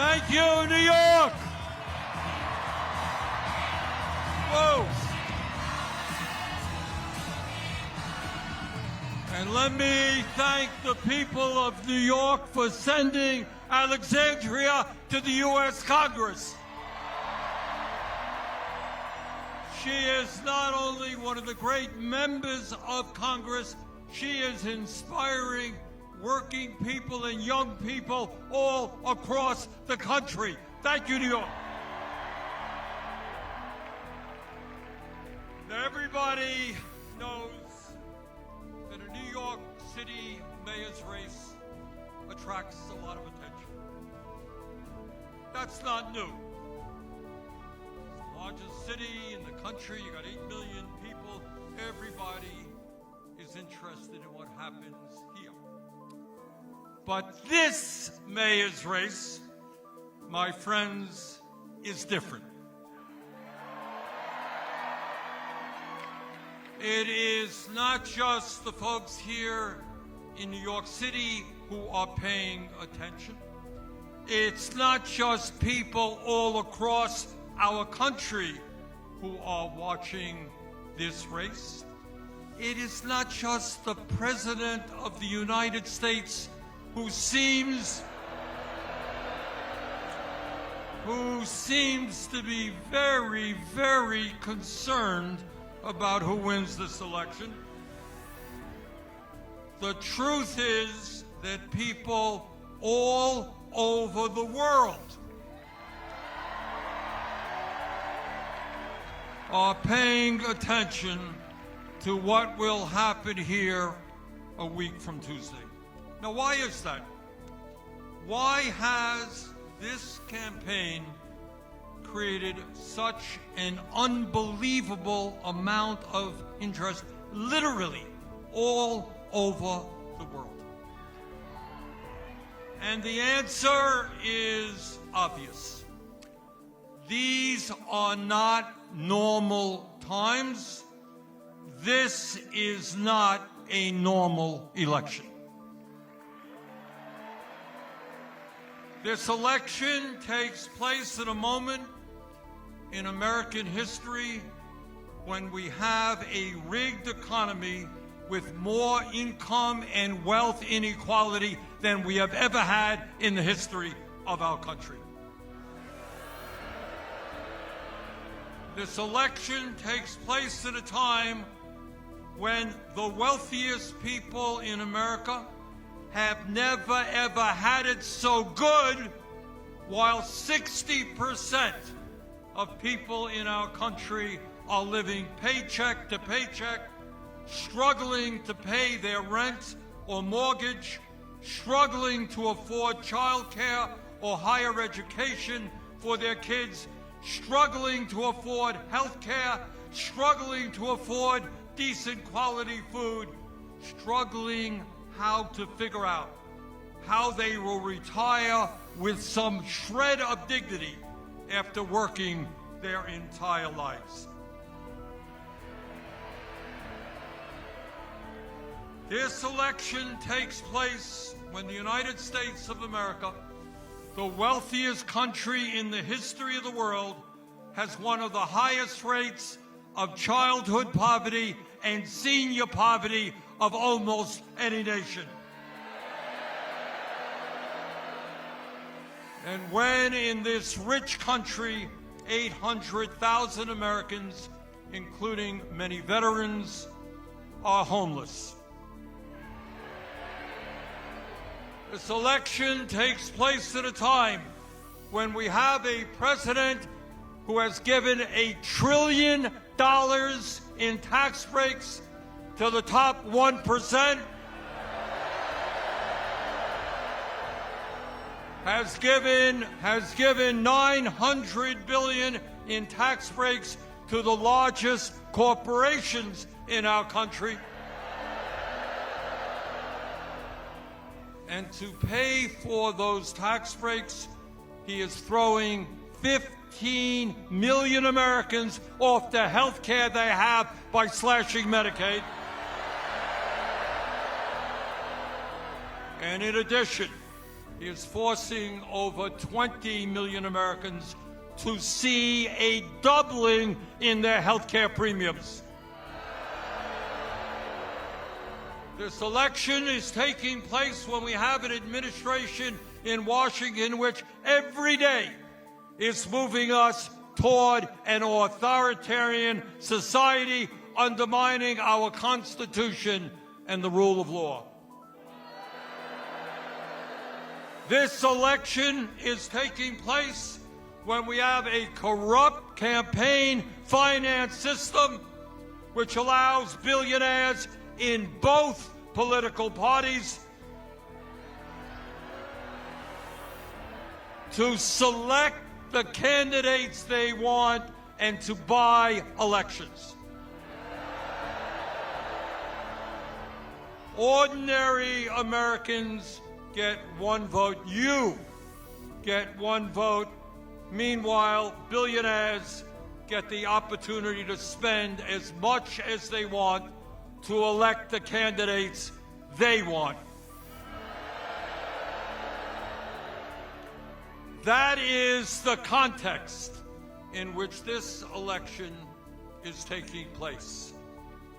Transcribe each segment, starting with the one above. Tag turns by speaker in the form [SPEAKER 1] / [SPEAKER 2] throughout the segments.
[SPEAKER 1] Thank you, New York. Whoa. And let me thank the people of New York for sending Alexandria to the U.S. Congress. She is not only one of the great members of Congress, she is inspiring working people and young people all across the country. Thank you, New York. Now, everybody knows that a New York City mayor's race attracts a lot of attention. That's not new. It's the largest city in the country. You got 8 million people. Everybody is interested in what happens here. But this mayor's race, my friends, is different. It is not just the folks here in New York City who are paying attention. It's not just people all across our country who are watching this race. It is not just the President of the United States who seems to be very, very concerned about who wins this election. The truth is that people all over the world are paying attention to what will happen here a week from Tuesday. Now, why is that? Why has this campaign created such an unbelievable amount of interest, literally all over the world? And the answer is obvious. These are not normal times. This is not a normal election. This election takes place at a moment in American history when we have a rigged economy with more income and wealth inequality than we have ever had in the history of our country. This election takes place at a time when the wealthiest people in America have never, ever had it so good, while 60% of people in our country are living paycheck to paycheck, struggling to pay their rent or mortgage, struggling to afford child care or higher education for their kids, struggling to afford health care, struggling to afford decent quality food, struggling how to figure out how they will retire with some shred of dignity after working their entire lives. This election takes place when the United States of America, the wealthiest country in the history of the world, has one of the highest rates of childhood poverty and senior poverty of almost any nation. And when in this rich country, 800,000 Americans, including many veterans, are homeless. This election takes place at a time when we have a president who has given $1 trillion in tax breaks to the top 1%, has given $900 billion in tax breaks to the largest corporations in our country. And to pay for those tax breaks, he is throwing 15 million Americans off the health care they have by slashing Medicaid. And in addition, is forcing over 20 million Americans to see a doubling in their health care premiums. This election is taking place when we have an administration in Washington which every day is moving us toward an authoritarian society, undermining our Constitution and the rule of law. This election is taking place when we have a corrupt campaign finance system which allows billionaires in both political parties to select the candidates they want and to buy elections. Ordinary Americans get one vote. You get one vote. Meanwhile, billionaires get the opportunity to spend as much as they want to elect the candidates they want. That is the context in which this election is taking place.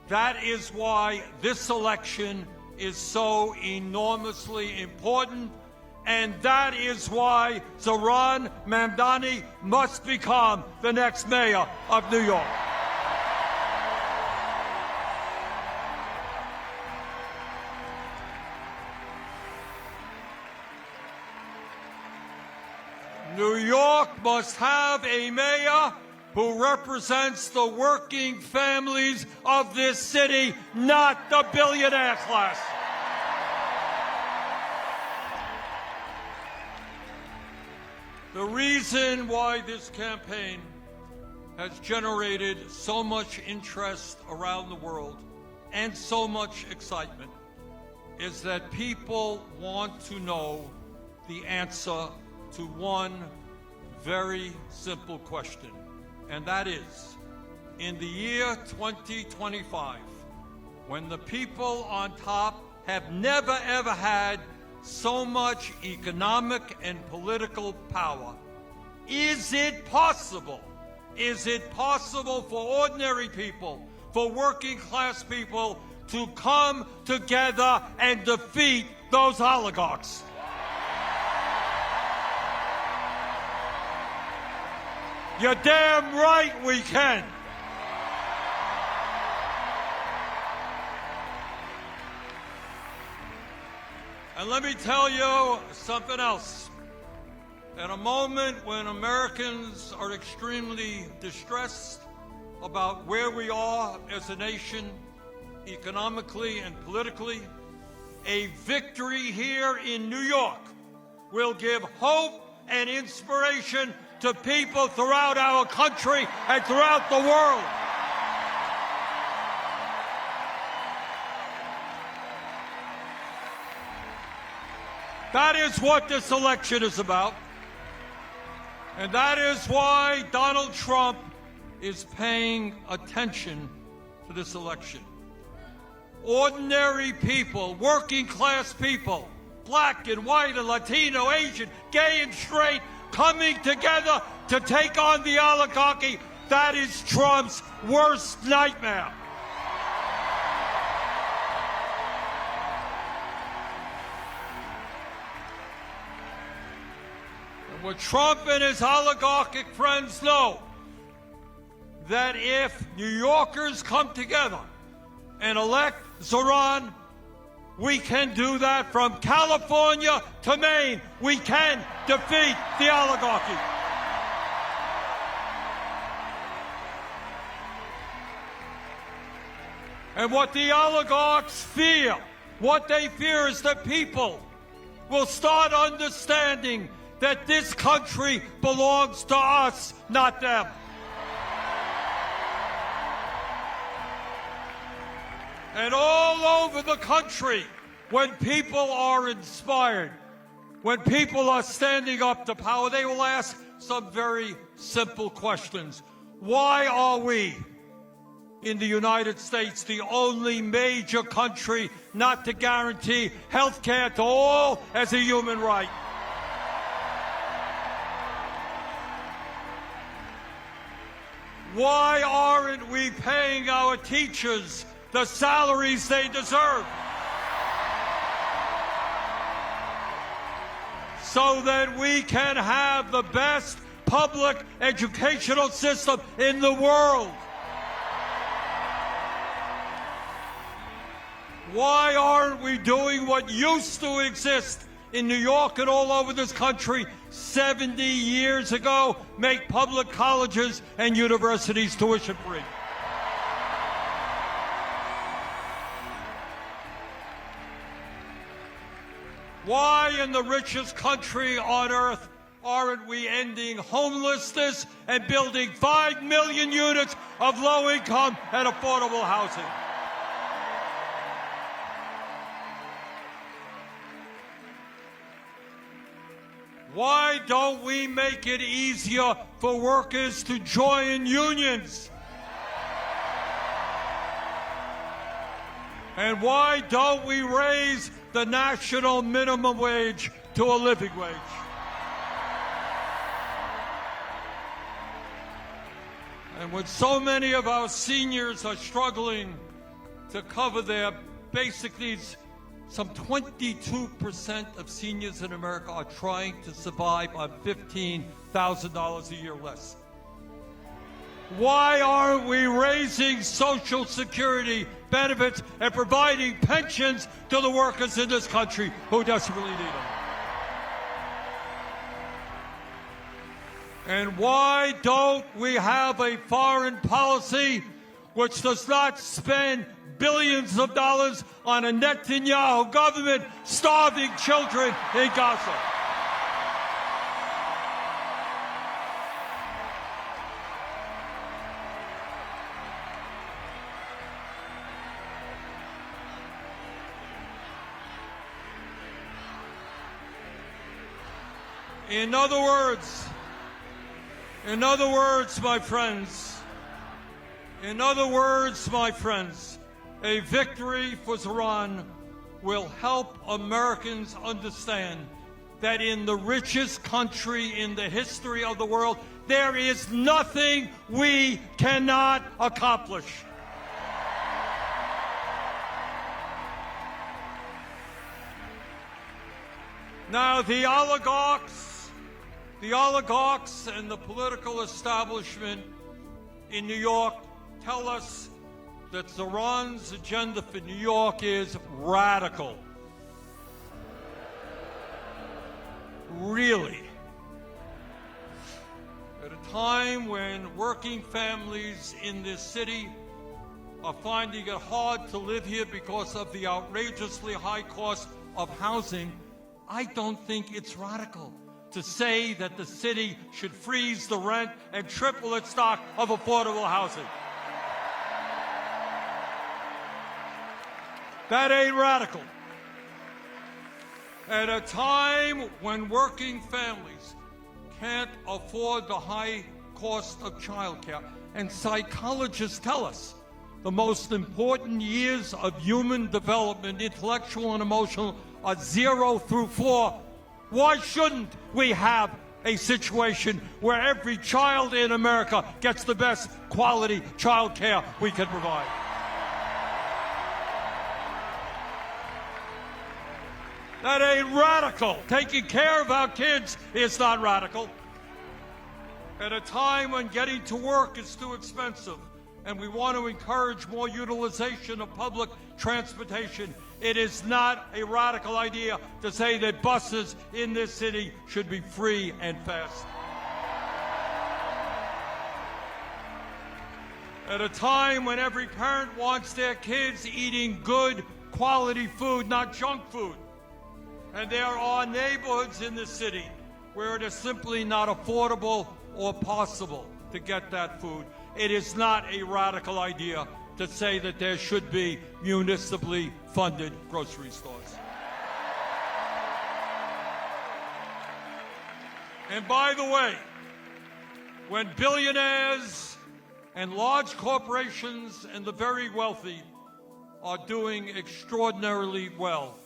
[SPEAKER 1] That is why this election is so enormously important, and that is why Zohran Mamdani must become the next mayor of New York. New York must have a mayor who represents the working families of this city, not the billionaire class. The reason why this campaign has generated so much interest around the world and so much excitement is that people want to know the answer to one very simple question, and that is, in the year 2025, when the people on top have never ever had so much economic and political power, is it possible for ordinary people, for working class people to come together and defeat those oligarchs? You're damn right we can. And let me tell you something else. At a moment when Americans are extremely distressed about where we are as a nation, economically and politically, a victory here in New York will give hope and inspiration to people throughout our country and throughout the world. That is what this election is about. And that is why Donald Trump is paying attention to this election. Ordinary people, working class people, black and white and Latino, Asian, gay and straight, coming together to take on the oligarchy. That is Trump's worst nightmare. And what Trump and his oligarchic friends know, that if New Yorkers come together and elect Zohran, we can do that from California to Maine. We can defeat the oligarchy. And what the oligarchs fear, what they fear is that people will start understanding that this country belongs to us, not them. And all over the country, when people are inspired, when people are standing up to power, they will ask some very simple questions. Why are we, in the United States, the only major country not to guarantee health care to all as a human right? Why aren't we paying our teachers the salaries they deserve? So that we can have the best public educational system in the world. Why aren't we doing what used to exist in New York and all over this country 70 years ago? Make public colleges and universities tuition free. Why in the richest country on earth aren't we ending homelessness and building 5 million units of low-income and affordable housing? Why don't we make it easier for workers to join unions? And why don't we raise the national minimum wage to a living wage? And when so many of our seniors are struggling to cover their basic needs, some 22% of seniors in America are trying to survive on $15,000 a year less. Why aren't we raising Social Security benefits and providing pensions to the workers in this country who desperately need them? And why don't we have a foreign policy which does not spend billions of dollars on a Netanyahu government starving children in Gaza? In other words, my friends, a victory for Zohran will help Americans understand that in the richest country in the history of the world, there is nothing we cannot accomplish. Now, the oligarchs and the political establishment in New York tell us that Zohran's agenda for New York is radical. Really? At a time when working families in this city are finding it hard to live here because of the outrageously high cost of housing, I don't think it's radical to say that the city should freeze the rent and triple its stock of affordable housing. That ain't radical. At a time when working families can't afford the high cost of childcare, and psychologists tell us the most important years of human development, intellectual and emotional, are 0 through 4, why shouldn't we have a situation where every child in America gets the best quality child care we can provide? That ain't radical. Taking care of our kids is not radical. At a time when getting to work is too expensive and we want to encourage more utilization of public transportation, it is not a radical idea to say that buses in this city should be free and fast. At a time when every parent wants their kids eating good quality food, not junk food, and there are neighborhoods in this city where it is simply not affordable or possible to get that food, it is not a radical idea to say that there should be municipally funded grocery stores. And by the way, when billionaires and large corporations and the very wealthy are doing extraordinarily well,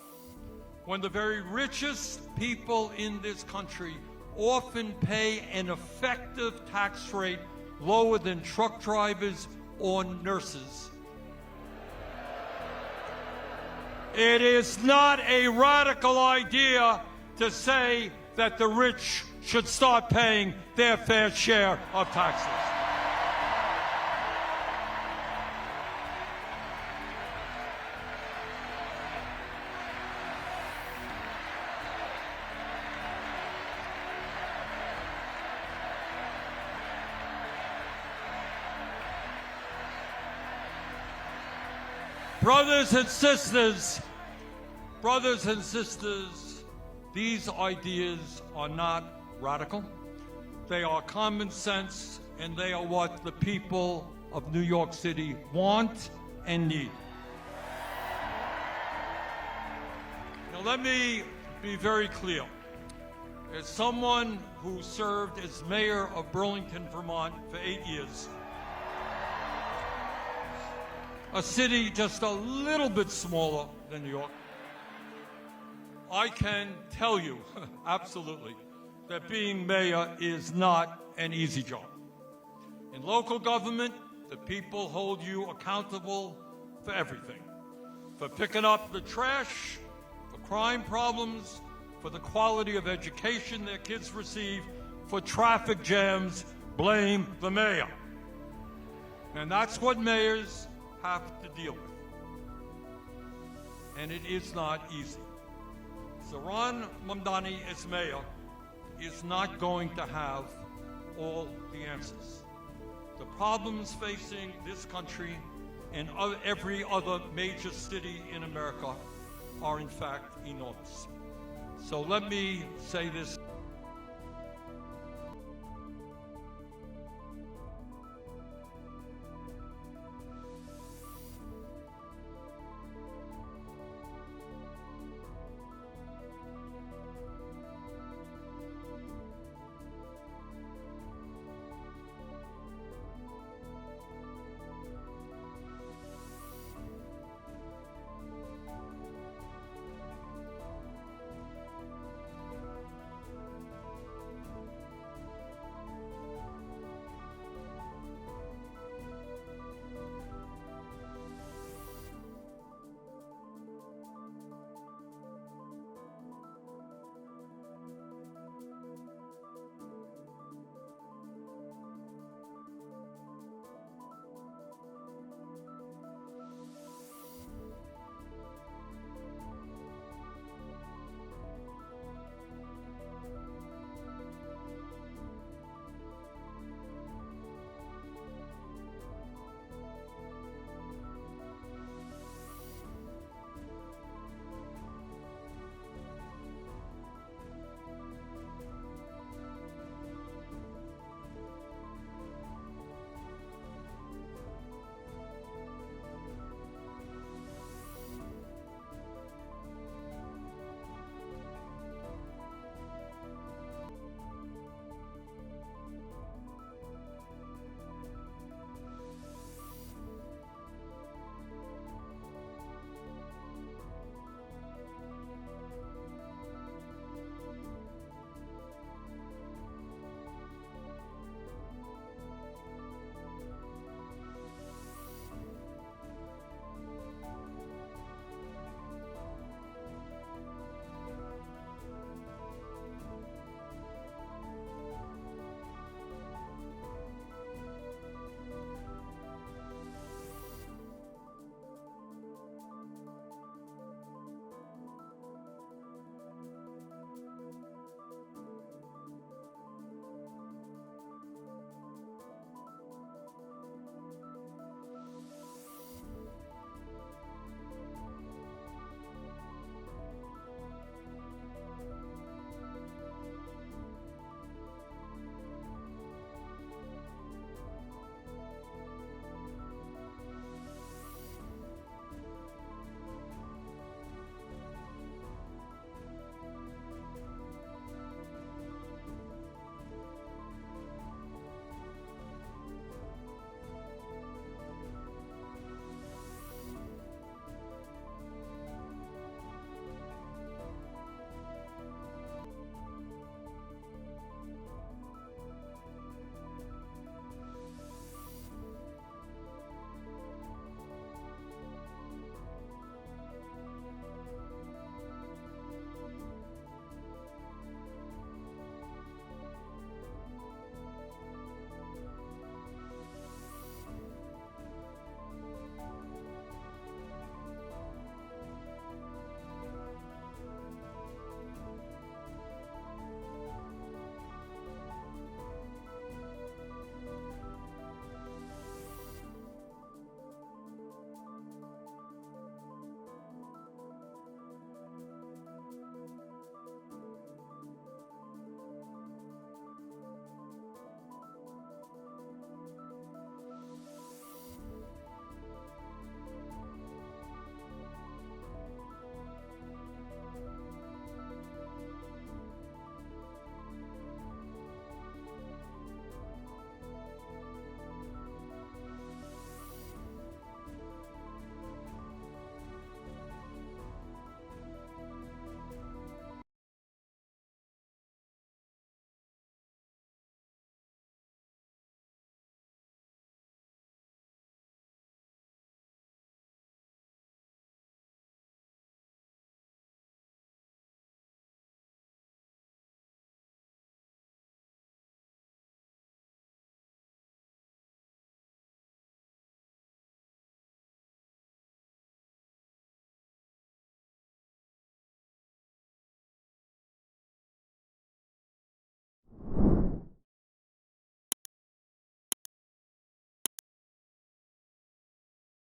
[SPEAKER 1] when the very richest people in this country often pay an effective tax rate lower than truck drivers or nurses. It is not a radical idea to say that the rich should start paying their fair share of taxes. Brothers and sisters, these ideas are not radical. They are common sense, and they are what the people of New York City want and need. Now, let me be very clear. As someone who served as mayor of Burlington, Vermont for 8 years, a city just a little bit smaller than New York, I can tell you absolutely that being mayor is not an easy job. In local government, the people hold you accountable for everything. For picking up the trash, for crime problems, for the quality of education their kids receive, for traffic jams, blame the mayor. And that's what mayors have to deal with. And it is not easy. Zohran Mamdani as mayor is not going to have all the answers. The problems facing this country and every other major city in America are in fact enormous. So let me say this